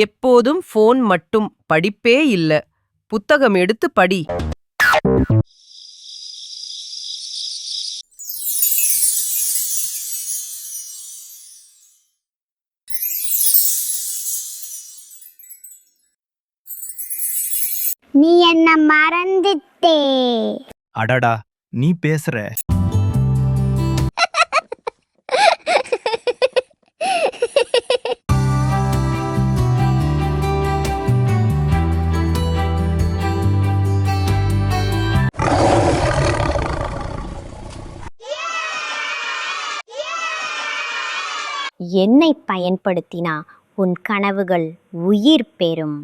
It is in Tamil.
எப்போதும் ஃபோன் மட்டும் படிப்பே இல்ல. புத்தகம் எடுத்து படி. நீ என்ன மறந்துட்டே. அடடா, நீ பேசுற. என்னை பயன்படுத்தினா உன் கனவுகள் உயிர் பெறும்.